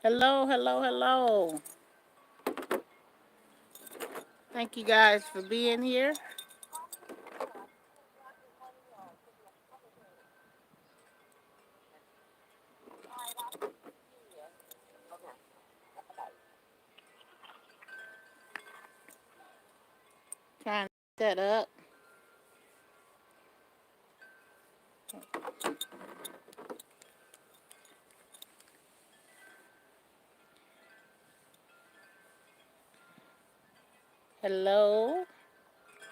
Hello, hello, hello. Thank you guys for being here. Trying to set up. Hello.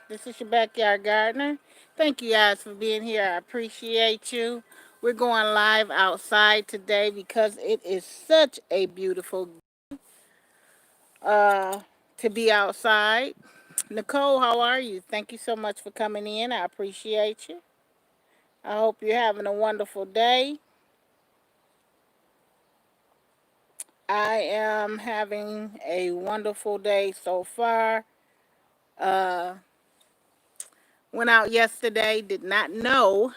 This is your backyard gardener. Thank you guys for being here. I appreciate you. We're going live outside today because it is such a beautiful uh to be outside. Nicole, how are you? Thank you so much for coming in. I appreciate you. I hope you're having a wonderful day. I am having a wonderful day so far. Uh, went out yesterday, did not know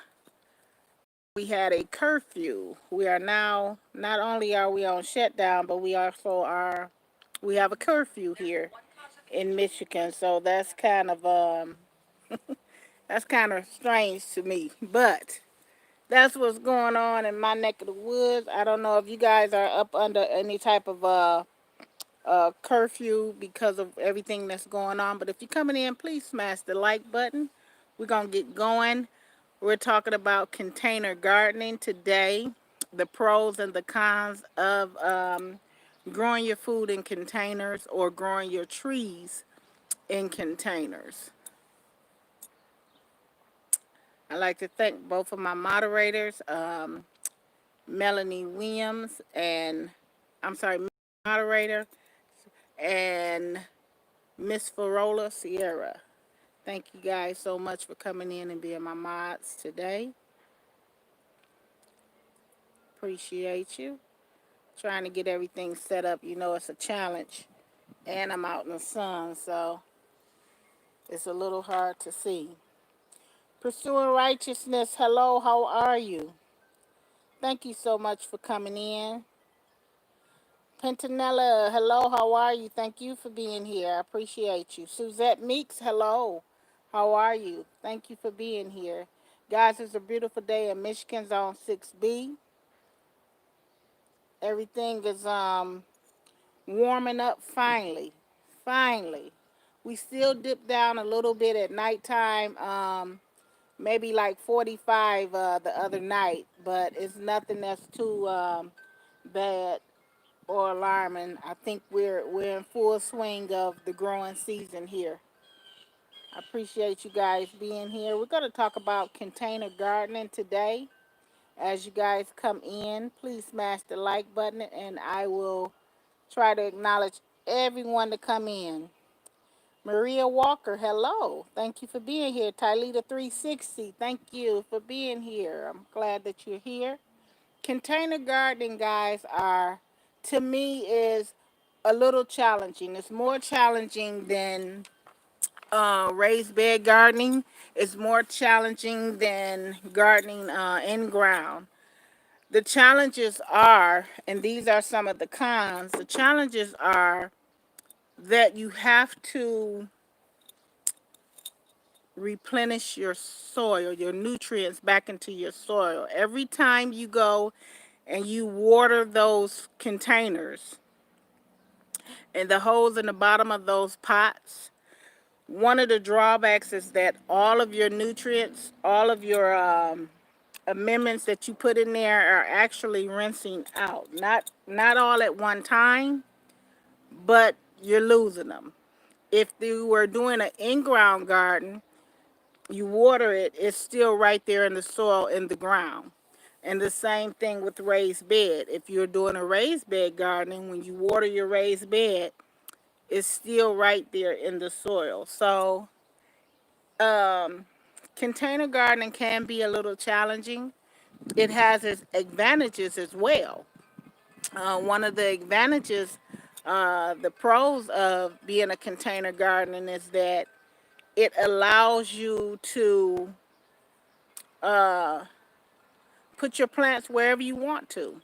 we had a curfew. We are now, not only are we on shutdown, but we have a curfew here in Michigan. So that's kind of strange to me. But that's what's going on in my neck of the woods. I don't know if you guys are up under any type of curfew because of everything that's going on. But if you're coming in, please smash the like button. We're going to get going. We're talking about container gardening today, the pros and the cons of growing your food in containers or growing your trees in containers. I'd like to thank both of my moderators, Melanie Williams and, I'm sorry, moderator, and Miss Farola Sierra. Thank you guys so much for coming in and being my mods today. Appreciate you. Trying to get everything set up. You know, it's a challenge. And I'm out in the sun, so it's a little hard to see. Pursuing Righteousness, hello, how are you? Thank you so much for coming in. Pentanella, hello, how are you? Thank you for being here. I appreciate you. Suzette Meeks, hello, how are you? Thank you for being here. Guys, it's a beautiful day in Michigan's on 6B. Everything is warming up finally. Finally. We still dip down a little bit at nighttime, maybe like 45 the other night, but it's nothing that's too bad or alarming. I think we're in full swing of the growing season here. I appreciate you guys being here. We're going to talk about container gardening today. As you guys come in, please smash the like button and I will try to acknowledge everyone to come in. Maria Walker, hello. Thank you for being here. Tylita 360, thank you for being here. I'm glad that you're here. Container gardening, guys, to me, is a little challenging. It's more challenging than raised bed gardening. It's more challenging than gardening in ground. The challenges are, and these are some of the cons, the challenges are that you have to replenish your soil, your nutrients back into your soil. Every time you go and you water those containers and the holes in the bottom of those pots, one of the drawbacks is that all of your nutrients, all of your amendments that you put in there are actually rinsing out. Not all at one time, but you're losing them. If you were doing an in-ground garden, you water it, it's still right there in the soil in the ground. And the same thing with raised bed. If you're doing a raised bed gardening, when you water your raised bed, it's still right there in the soil. So um, container gardening can be a little challenging. It has its advantages as well. One of the advantages, the pros of being a container gardening is that it allows you to uh, put your plants wherever you want to.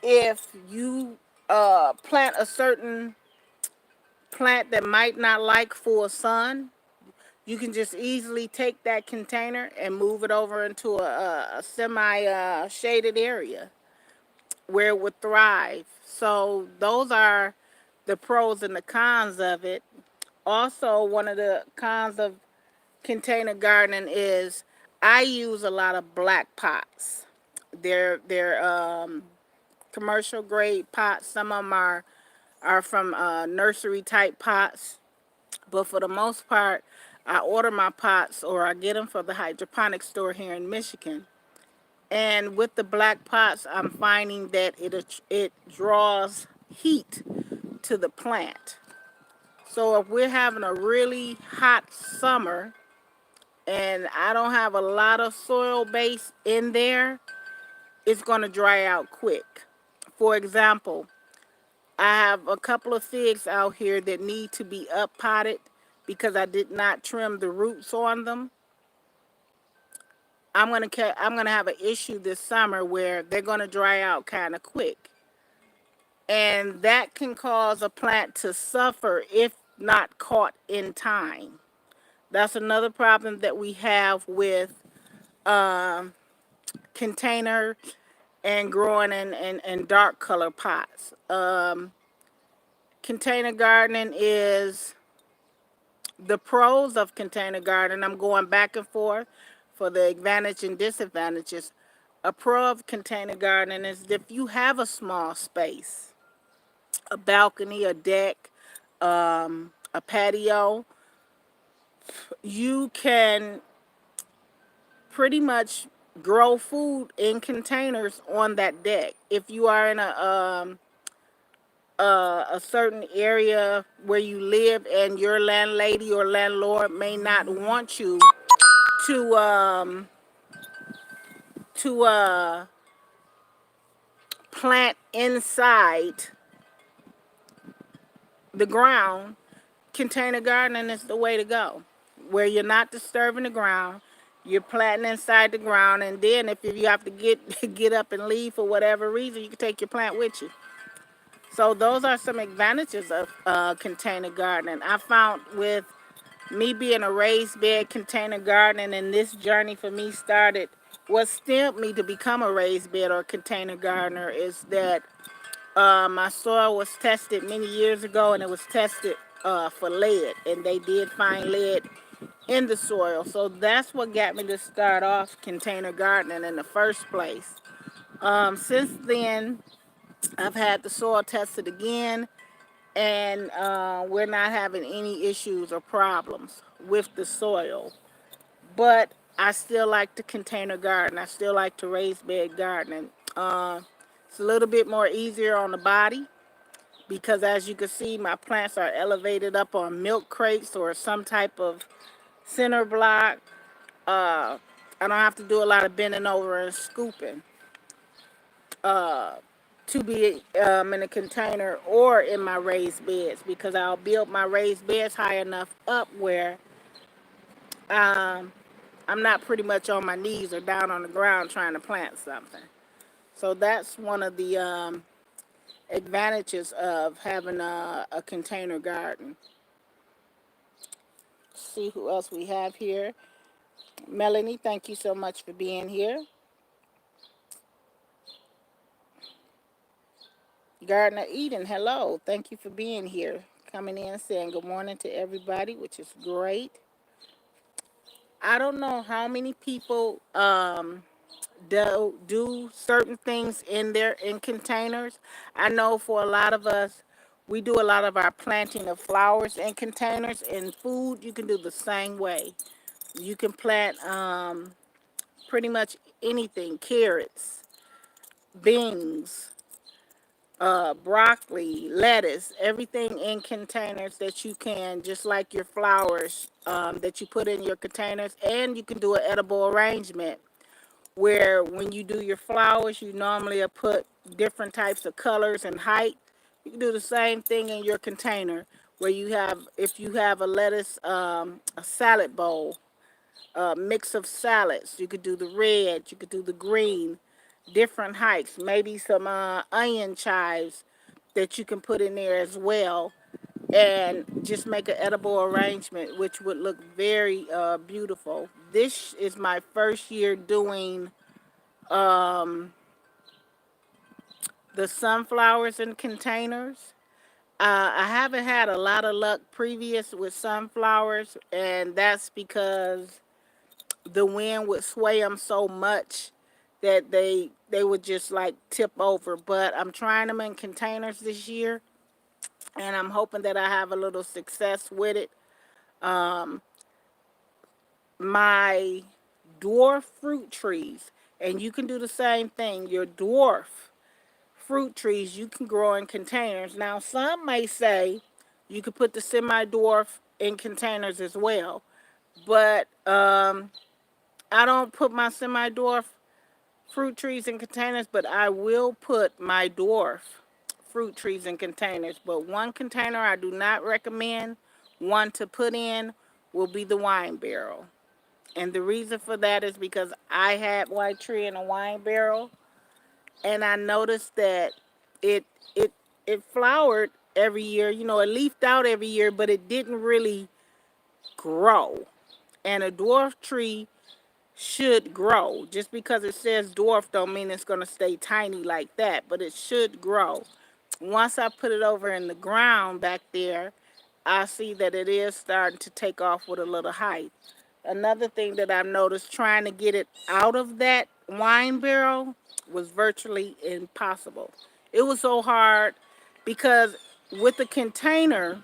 If you plant a certain plant that might not like full sun, you can just easily take that container and move it over into a semi shaded area where it would thrive. So those are the pros and the cons of it. Also, one of the cons of container gardening is I use a lot of black pots. They're commercial grade pots. Some of them are from nursery type pots, but for the most part, I order my pots or I get them from the hydroponic store here in Michigan. And with the black pots, I'm finding that it draws heat to the plant. So if we're having a really hot summer and I don't have a lot of soil base in there, it's going to dry out quick. For example, I have a couple of figs out here that need to be up potted because I did not trim the roots on them. I'm gonna have an issue this summer where they're gonna dry out kind of quick, and that can cause a plant to suffer if not caught in time. That's another problem that we have with um, container and growing in dark color pots. Container gardening is the pros of container gardening. I'm going back and forth for the advantage and disadvantages. A pro of container gardening is if you have a small space, a balcony, a deck, a patio, you can pretty much grow food in containers on that deck. If you are in a certain area where you live and your landlady or landlord may not want you to to plant inside the ground, container gardening is the way to go. Where you're not disturbing the ground, you're planting inside the ground, and then if you have to get up and leave for whatever reason, you can take your plant with you. So those are some advantages of container gardening. I found with me being a raised bed container gardening, and this journey for me started. What stemmed me to become a raised bed or container gardener is that my soil was tested many years ago, and it was tested for lead, and they did find lead in the soil. So that's what got me to start off container gardening in the first place. Since then, I've had the soil tested again, and we're not having any issues or problems with the soil. But I still like to container garden. I still like to raise bed gardening. It's a little bit more easier on the body because, as you can see, my plants are elevated up on milk crates or some type of center block. I don't have to do a lot of bending over and scooping to be in a container or in my raised beds, because I'll build my raised beds high enough up where um, I'm not pretty much on my knees or down on the ground trying to plant something. So that's one of the advantages of having a container garden. See who else we have here. Melanie, thank you so much for being here. Gardner Eden, hello. Thank you for being here. Coming in saying good morning to everybody, which is great. I don't know how many people do certain things in containers. I know for a lot of us, we do a lot of our planting of flowers in containers. In food, you can do the same way. You can plant pretty much anything: carrots, beans, broccoli, lettuce, everything in containers that you can, just like your flowers that you put in your containers. And you can do an edible arrangement where when you do your flowers, you normally put different types of colors and height. You can do the same thing in your container where you have, if you have a lettuce, a salad bowl, a mix of salads, you could do the red, you could do the green, different heights, maybe some onion chives that you can put in there as well, and just make an edible arrangement, which would look very beautiful. This is my first year doing um, the sunflowers in containers. I haven't had a lot of luck previous with sunflowers, and that's because the wind would sway them so much that they would just like tip over. But I'm trying them in containers this year, and I'm hoping that I have a little success with it. Um, my dwarf fruit trees, and you can do the same thing. Your dwarf fruit trees you can grow in containers. Now, some may say you could put the semi-dwarf in containers as well, but I don't put my semi-dwarf fruit trees in containers, but I will put my dwarf fruit trees in containers. But one container I do not recommend one to put in will be the wine barrel. And the reason for that is because I had white tree in a wine barrel, and I noticed that it it it flowered every year. You know, it leafed out every year, but it didn't really grow. And a dwarf tree should grow. Just because it says dwarf don't mean it's going to stay tiny like that, but it should grow. Once I put it over in the ground back there, I see that it is starting to take off with a little height. Another thing that I've noticed, trying to get it out of that wine barrel was virtually impossible. It was so hard because with a container,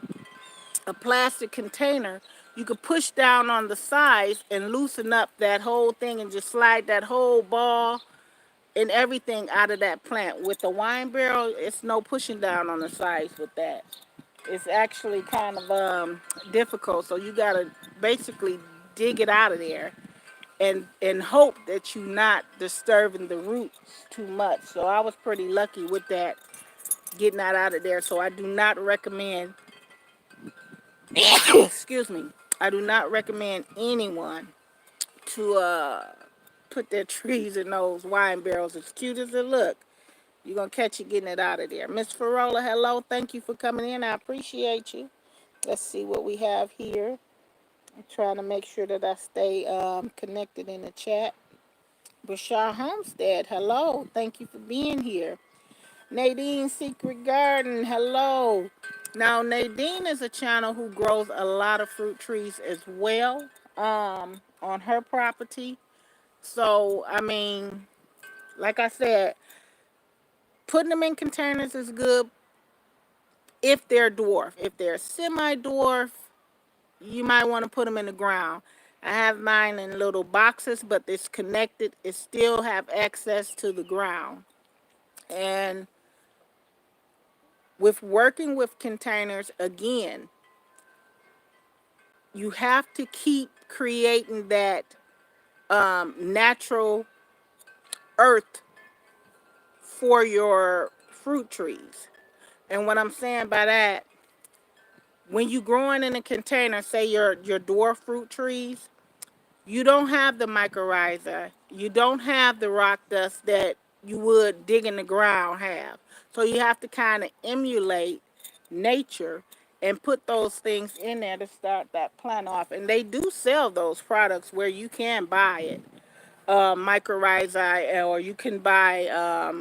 a plastic container, you could push down on the sides and loosen up that whole thing and just slide that whole ball and everything out of that plant. With the wine barrel, it's no pushing down on the sides with that. It's actually kind of difficult. So you gotta basically dig it out of there and hope that you're not disturbing the roots too much. So I was pretty lucky with that, getting that out of there. So I do not recommend excuse me, I do not recommend anyone to put their trees in those wine barrels. As cute as it look, you're gonna catch it getting it out of there. Miss Farola, hello, thank you for coming in. I appreciate you. Let's see what we have here. I'm trying to make sure that I stay connected in the chat. Bashar Homestead, hello, thank you for being here. Nadine Secret Garden, hello. Now, Nadine is a channel who grows a lot of fruit trees as well on her property. So, I mean, like I said, putting them in containers is good if they're dwarf. If they're semi-dwarf, you might want to put them in the ground. I have mine in little boxes, but it's connected. It still have access to the ground. And with working with containers, again, you have to keep creating that natural earth for your fruit trees. And what I'm saying by that, when you growing in a container, say your dwarf fruit trees, you don't have the mycorrhiza, you don't have the rock dust that you would dig in the ground have. So you have to kind of emulate nature and put those things in there to start that plant off. And they do sell those products where you can buy it, mycorrhizae, or you can buy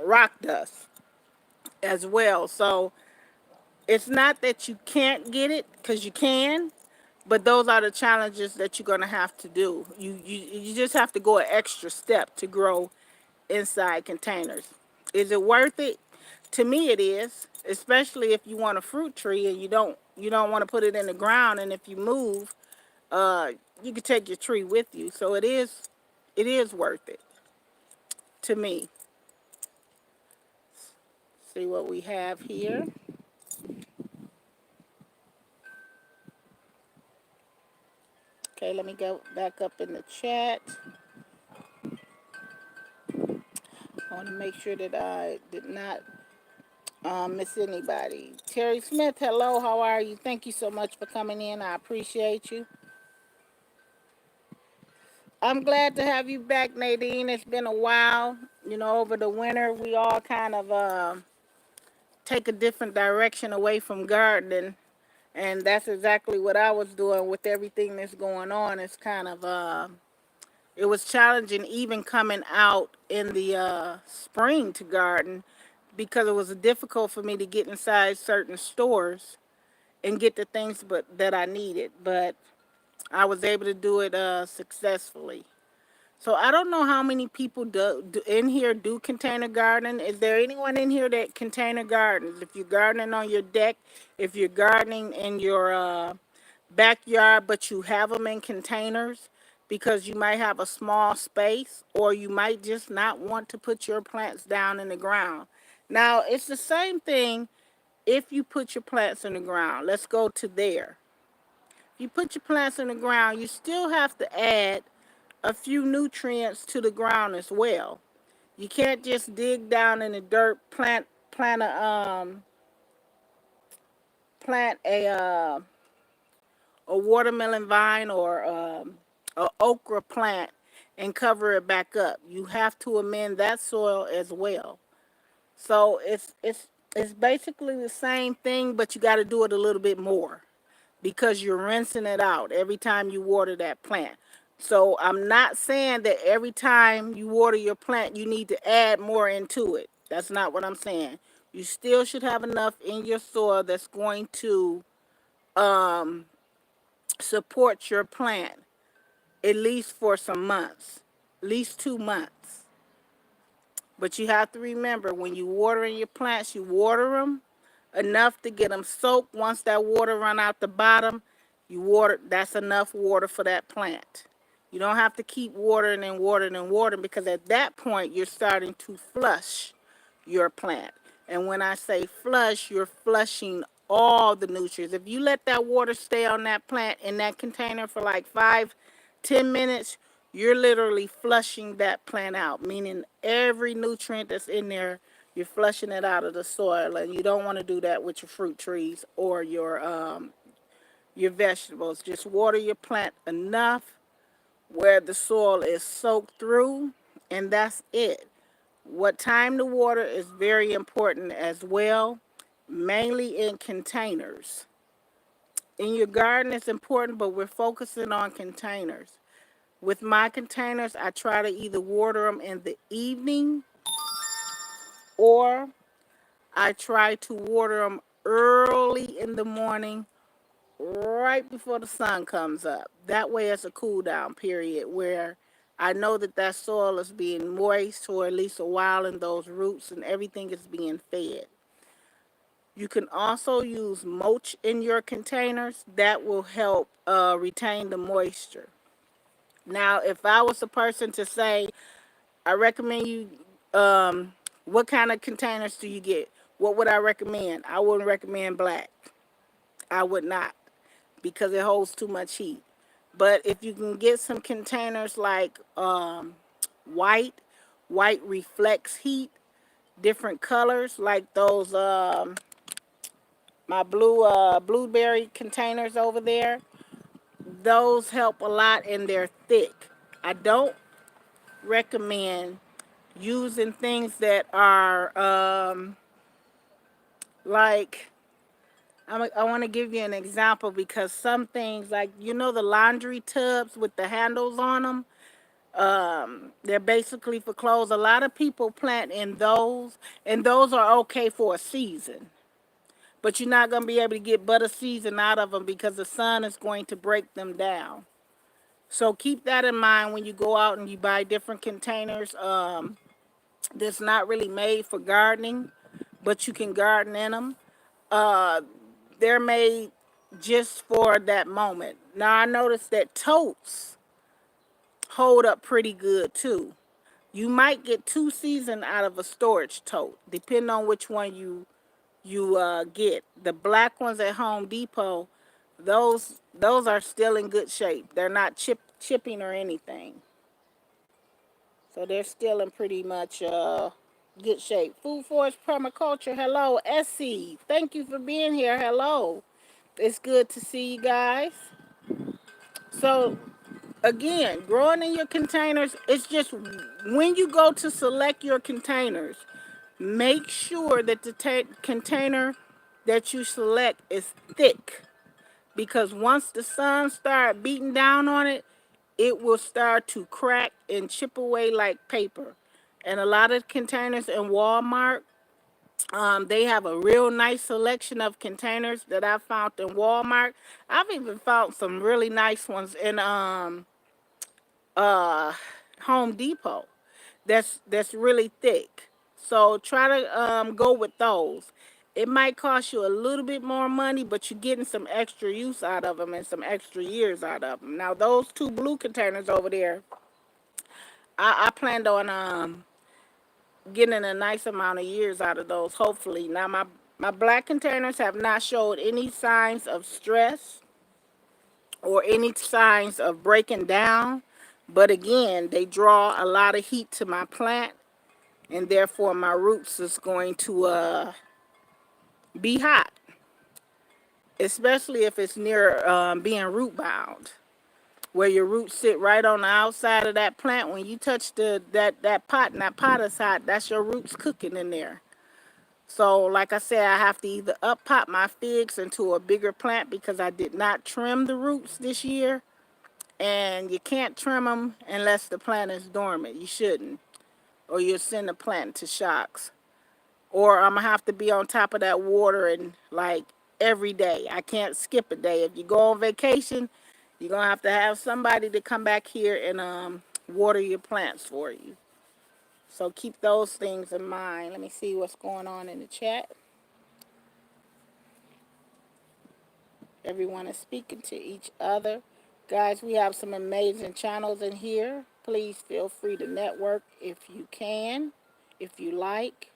rock dust as well. So it's not that you can't get it, because you can, But those are the challenges that you're gonna have to do. You just have to go an extra step to grow inside containers. Is it worth it? To me, it is. Especially if you want a fruit tree and you don't want to put it in the ground, and if you move, uh, you can take your tree with you. So it is worth it to me. See what we have here. Okay, let me go back up in the chat. I want to make sure that I did not miss anybody. Terry Smith, hello, how are you? Thank you so much for coming in. I appreciate you. I'm glad to have you back, Nadine. It's been a while. Over the winter, we all kind of take a different direction away from gardening. And that's exactly what I was doing with everything that's going on. It's kind of, it was challenging even coming out in the spring to garden because it was difficult for me to get inside certain stores and get the things that I needed. But I was able to do it successfully. So I don't know how many people do in here do container gardening. Is there anyone in here that container gardens? If you're gardening on your deck, if you're gardening in your backyard, but you have them in containers because you might have a small space, or you might just not want to put your plants down in the ground. Now, it's the same thing if you put your plants in the ground. Let's go to there. If you put your plants in the ground, you still have to add a few nutrients to the ground as well. You can't just dig down in the dirt, plant a watermelon vine or a okra plant and cover it back up. You have to amend that soil as well. So it's basically the same thing, but you got to do it a little bit more because you're rinsing it out every time you water that plant. So I'm not saying that every time you water your plant, you need to add more into it. That's not what I'm saying. You still should have enough in your soil that's going to um, support your plant at least for some months, at least 2 months. But you have to remember, when you watering your plants, you water them enough to get them soaked. Once that water run out the bottom, you water. That's enough water for that plant. You don't have to keep watering and watering and watering, because at that point you're starting to flush your plant. And when I say flush, you're flushing all the nutrients. If you let that water stay on that plant in that container for like 5, 10 minutes, you're literally flushing that plant out, meaning every nutrient that's in there, you're flushing it out of the soil. And you don't want to do that with your fruit trees or your vegetables. Just water your plant enough where the soil is soaked through, and that's it. What time to water is very important as well, mainly in containers. In your garden, it's important, but we're focusing on containers. With my containers, I try to either water them in the evening, or I try to water them early in the morning, right before the sun comes up. That way it's a cool down period where I know that that soil is being moist for at least a while, and those roots and everything is being fed. You can also use mulch in your containers. That will help retain the moisture. Now, if I was a person to say, I recommend you, what kind of containers do you get? What would I recommend? I wouldn't recommend black. I would not, because it holds too much heat. But if you can get some containers like white, white reflects heat, different colors like those my blueberry containers over there. Those help a lot, and they're thick. I don't recommend using things that are like, I want to give you an example, because some things, like, the laundry tubs with the handles on them, they're basically for clothes. A lot of people plant in those, and those are okay for a season. but you're not going to be able to get but a season out of them because the sun is going to break them down. So keep that in mind when you go out and you buy different containers. That's not really made for gardening, but you can garden in them. Uh, they're made just for that moment. Now I noticed that totes hold up pretty good too. You might get 2 seasons out of a storage tote, depending on which one you get. The black ones at Home Depot, those are still in good shape. They're not chipping or anything, so they're still in pretty much good shape. Food Forest Permaculture. Hello, Essie. Thank you for being here. Hello. It's good to see you guys. So again, growing in your containers, it's just when you go to select your containers, make sure that the container that you select is thick, because once the sun start beating down on it, it will start to crack and chip away like paper. And a lot of containers in Walmart, they have a real nice selection of containers that I found in Walmart. I've even found some really nice ones in uh, Home Depot. That's really thick. So try to go with those. It might cost you a little bit more money, but you're getting some extra use out of them and some extra years out of them. Now those two blue containers over there, I planned on getting a nice amount of years out of those, hopefully. Now my black containers have not showed any signs of stress or any signs of breaking down, but again, they draw a lot of heat to my plant, and therefore my roots is going to be hot, especially if it's near being root bound, where your roots sit right on the outside of that plant. When you touch that pot and that pot is hot, that's your roots cooking in there. So like I said, I have to either up pot my figs into a bigger plant because I did not trim the roots this year, and you can't trim them unless the plant is dormant. You shouldn't, or you'll send the plant to shocks. Or I'm gonna have to be on top of that water and like every day. I can't skip a day. If you go on vacation, you're gonna have somebody to come back here and water your plants for you. So keep those things in mind. Let me see what's going on in the chat. Everyone is speaking to each other. Guys, we have some amazing channels in here. Please feel free to network if you can, if you like.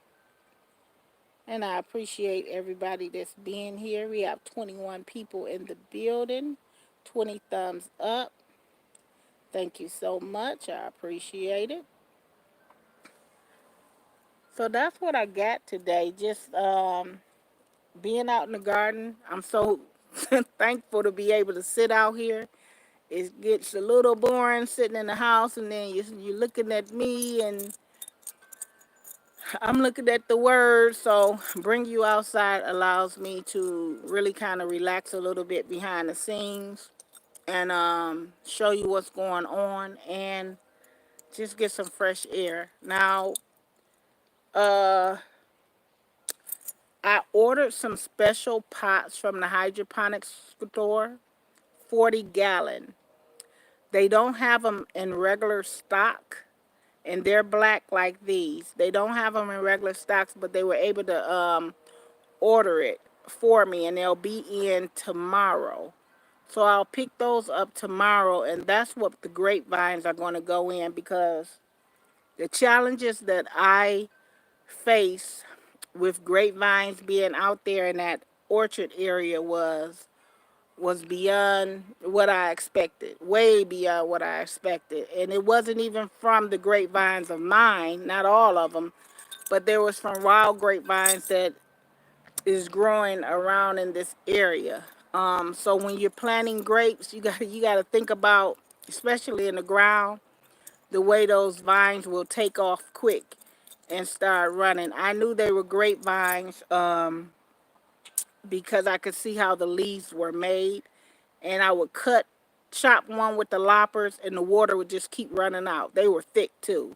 And I appreciate everybody that's being here. We have 21 people in the building. 20 thumbs up. Thank you so much. I appreciate it. So that's what I got today. Just being out in the garden. I'm so thankful to be able to sit out here. It gets a little boring sitting in the house, and then you're looking at me and I'm looking at the words. So bring you outside allows me to really kind of relax a little bit behind the scenes and show you what's going on and just get some fresh air. Now, I ordered some special pots from the hydroponics store, 40-gallon. They don't have them in regular stock, and they're black like these. They don't have them in regular stocks, but they were able to order it for me, and they'll be in tomorrow. So I'll pick those up tomorrow, and that's what the grapevines are going to go in, because the challenges that I face with grapevines being out there in that orchard area was beyond what I expected, way beyond what I expected. And it wasn't even from the grapevines of mine, not all of them, but there was from wild grapevines that is growing around in this area. So when you're planting grapes, you gotta think about, especially in the ground, the way those vines will take off quick and start running. I knew they were grapevines because I could see how the leaves were made, and I would chop one with the loppers, and the water would just keep running out. They were thick too.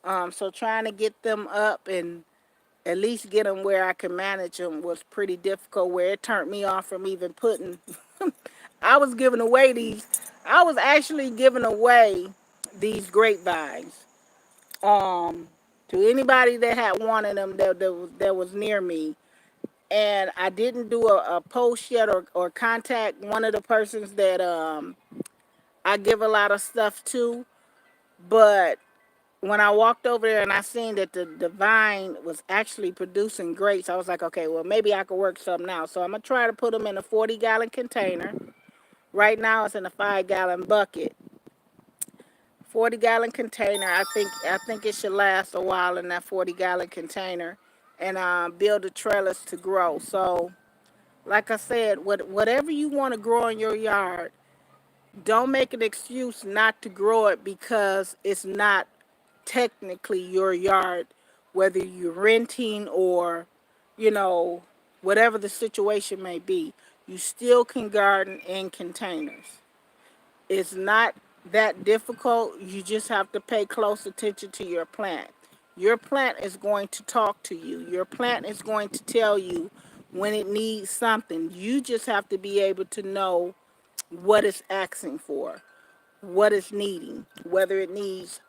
So trying to get them up and at least get them where I can manage them was pretty difficult, where it turned me off from even putting. I was giving away these. I was actually giving away these grapevines um, to anybody that had wanted them that was near me. And I didn't do a post yet or contact one of the persons that I give a lot of stuff to. But when I walked over there and I seen that the vine was actually producing grapes, I was like, okay, well, maybe I could work something out. So I'm going to try to put them in a 40-gallon container. Right now it's in a 5-gallon bucket. 40-gallon container. I think it should last a while in that 40-gallon container, and build a trellis to grow. So, like I said, whatever you want to grow in your yard, don't make an excuse not to grow it because it's not technically your yard, whether you're renting or, you know, whatever the situation may be. You still can garden in containers. It's not that difficult. You just have to pay close attention to your plant. Your plant is going to talk to you. Your plant is going to tell you when it needs something. You just have to be able to know what it's asking for, what it's needing, whether it needs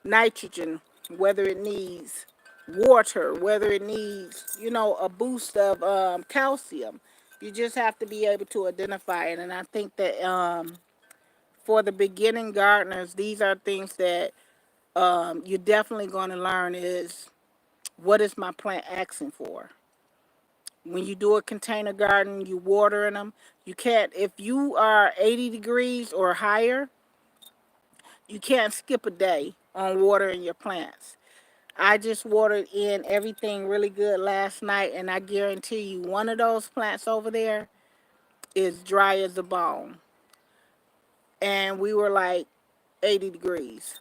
nitrogen, whether it needs water, whether it needs, a boost of calcium. You just have to be able to identify it. And I think that for the beginning gardeners, these are things that you're definitely going to learn is what is my plant asking for. When you do a container garden, you watering them. You can't, if you are 80 degrees or higher, you can't skip a day on watering your plants. I just watered in everything really good last night, and I guarantee you one of those plants over there is dry as a bone. And we were like 80 degrees.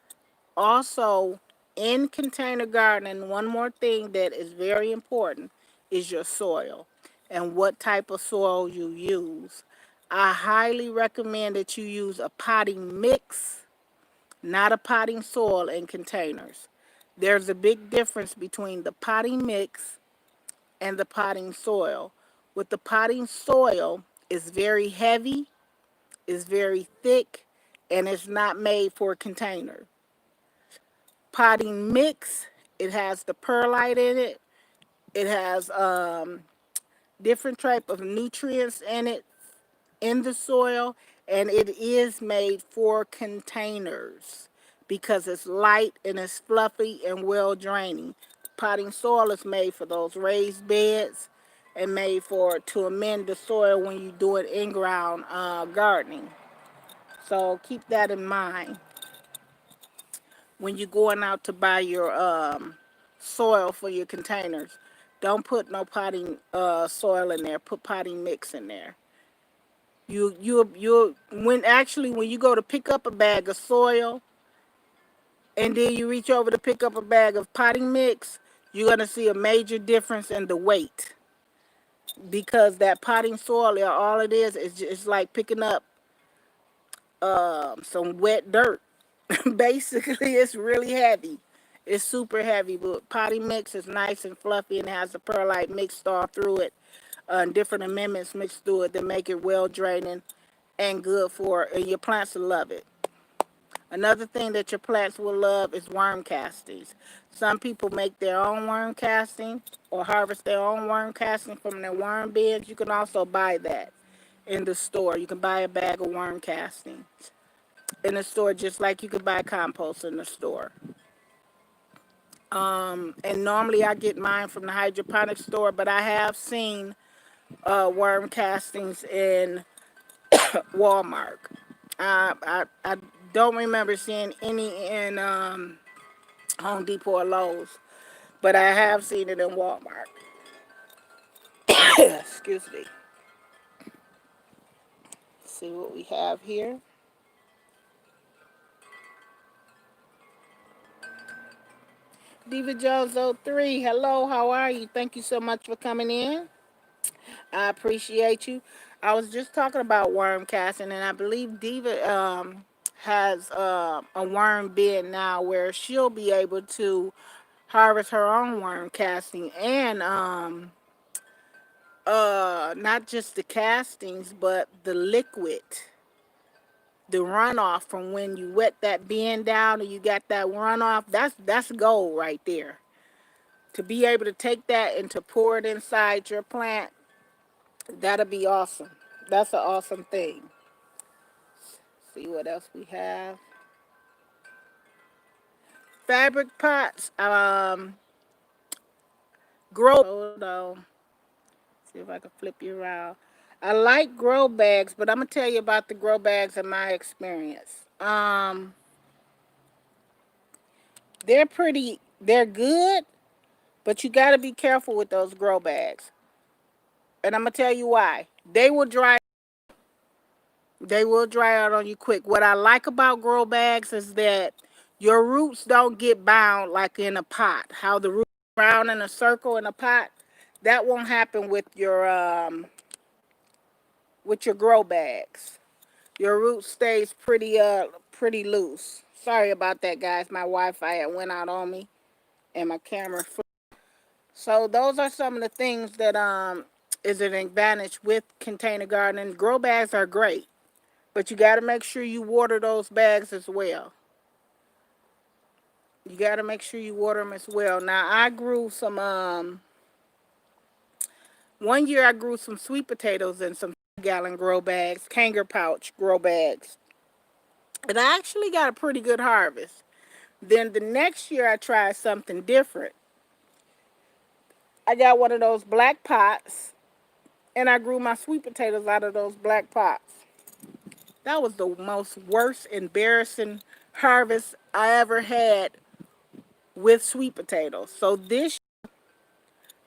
Also, in container gardening, one more thing that is very important is your soil and what type of soil you use. I highly recommend that you use a potting mix, not a potting soil in containers. There's a big difference between the potting mix and the potting soil. With the potting soil, it's very heavy, it's very thick, and it's not made for a container. Potting mix, it has the perlite in it. It has different type of nutrients in it in the soil, and it is made for containers because it's light and it's fluffy and well draining. Potting soil is made for those raised beds and made for to amend the soil when you do it in ground gardening. So keep that in mind when you're going out to buy your soil for your containers. Don't put no potting soil in there. Put potting mix in there. When you go to pick up a bag of soil and then you reach over to pick up a bag of potting mix, you're gonna see a major difference in the weight because that potting soil, all it is just like picking up some wet dirt. Basically, it's really heavy. It's super heavy, but potting mix is nice and fluffy and has the perlite mixed all through it, and different amendments mixed through it that make it well draining and good for, and your plants will love it. Another thing that your plants will love is worm castings. Some people make their own worm casting or harvest their own worm casting from their worm beds. You can also buy that in the store. You can buy a bag of worm casting in the store just like you could buy compost in the store. And normally I get mine from the hydroponic store, but I have seen worm castings in Walmart. I don't remember seeing any in Home Depot or Lowe's, but I have seen it in Walmart. Excuse me. See what we have here. Diva Jones 03, hello, how are you? Thank you so much for coming in. I appreciate you. I was just talking about worm casting, and I believe Diva has a worm bin now where she'll be able to harvest her own worm casting, and not just the castings but the liquid, the runoff from when you wet that bin down and you got that runoff. That's gold right there. To be able to take that and to pour it inside your plant, that'll be awesome. That's an awesome thing. See what else we have. Fabric pots. Grow. Hold on. See if I can flip you around. I like grow bags, but I'm gonna tell you about the grow bags in my experience. They're pretty. They're good, but you got to be careful with those grow bags. And I'm gonna tell you why. They will dry. They will dry out on you quick. What I like about grow bags is that your roots don't get bound like in a pot. How the roots round in a circle in a pot, that won't happen with your grow bags. Your root stays pretty loose. Sorry about that, guys. My Wi-Fi had went out on me and my camera. So those are some of the things that is an advantage with container gardening. Grow bags are great, but you got to make sure you water those bags as well. You got to make sure you water them as well. Now I grew some one year I grew some sweet potatoes in some gallon grow bags, Kanger pouch grow bags. And I actually got a pretty good harvest. Then the next year I tried something different. I got one of those black pots and I grew my sweet potatoes out of those black pots. That was the most worst embarrassing harvest I ever had with sweet potatoes. So this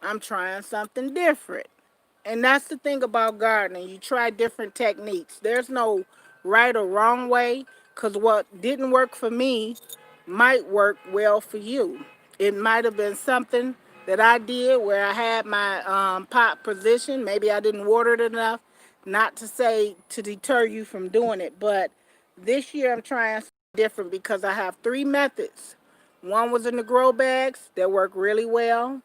I'm trying something different. And that's the thing about gardening. You try different techniques. There's no right or wrong way, because what didn't work for me might work well for you. It might have been something that I did where I had my pot position. Maybe I didn't water it enough. Not to say to deter you from doing it, but this year I'm trying something different because I have three methods. One was in the grow bags that worked really well.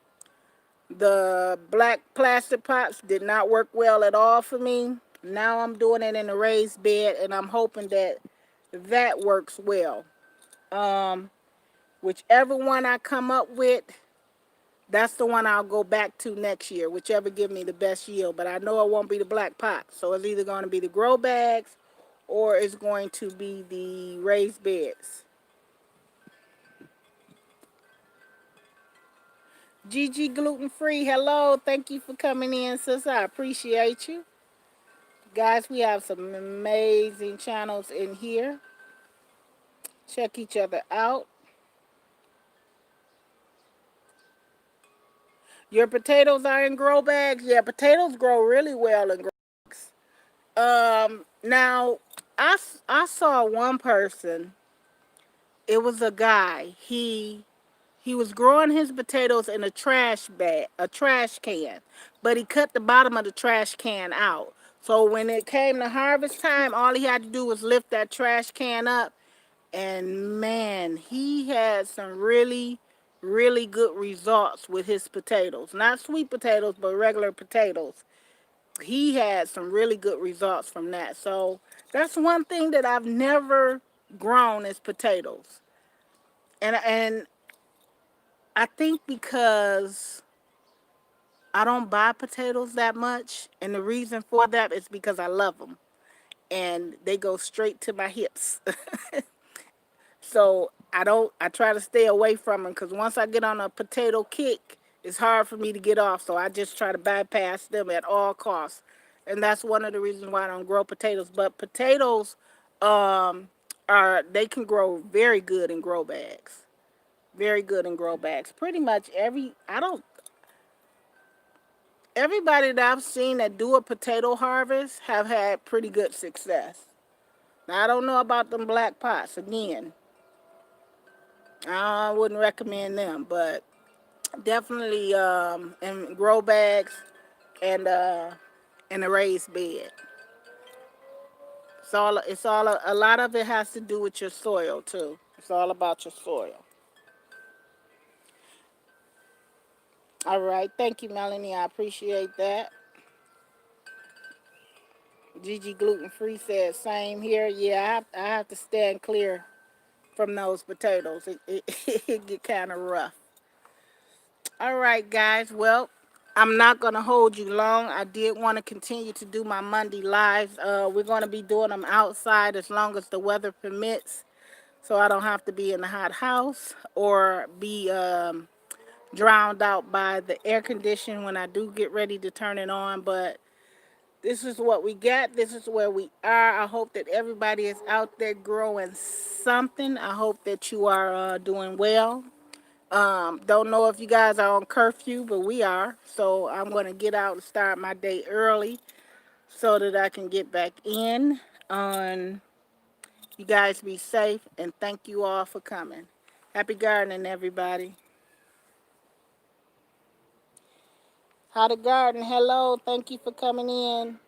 The black plastic pots did not work well at all for me. Now I'm doing it in a raised bed, and I'm hoping that that works well. Um, Whichever one I come up with, that's the one I'll go back to next year, whichever give me the best yield. But I know it won't be the black pot. So it's either going to be the grow bags or it's going to be the raised beds. GG Gluten Free, hello. Thank you for coming in, sis. I appreciate you. Guys, we have some amazing channels in here. Check each other out. Your potatoes are in grow bags? Yeah, potatoes grow really well in grow bags. Now, I saw one person. It was a guy. He was growing his potatoes in a trash bag, a trash can, but he cut the bottom of the trash can out. So when it came to harvest time, all he had to do was lift that trash can up, and man, he had some really good results with his potatoes. Not sweet potatoes, but regular potatoes. He had some really good results from that. So that's one thing that I've never grown is potatoes. And I think because I don't buy potatoes that much, and the reason for that is because I love them and they go straight to my hips. So I try to stay away from them because once I get on a potato kick, it's hard for me to get off. So I just try to bypass them at all costs. And that's one of the reasons why I don't grow potatoes. But potatoes um, they can grow very good in grow bags. Very good in grow bags. Pretty much everybody that I've seen that do a potato harvest have had pretty good success. Now, I don't know about them black pots. Again, I wouldn't recommend them, but definitely in grow bags and in a raised bed. A lot of it has to do with your soil too. It's all about your soil. All right. Thank you, Melanie. I appreciate that. Gigi Gluten Free said, same here. Yeah, I have to stand clear from those potatoes. It get kind of rough. All right, guys. Well, I'm not going to hold you long. I did want to continue to do my Monday lives. We're going to be doing them outside as long as the weather permits, so I don't have to be in the hot house or be drowned out by the air condition when I do get ready to turn it on. But this is what we got. This is where we are. I hope that everybody is out there growing something. I hope that you are doing well. Don't know if you guys are on curfew, but we are. So I'm going to get out and start my day early so that I can get back in. On You guys be safe, and thank you all for coming. Happy gardening, everybody. How to garden? Hello. Thank you for coming in.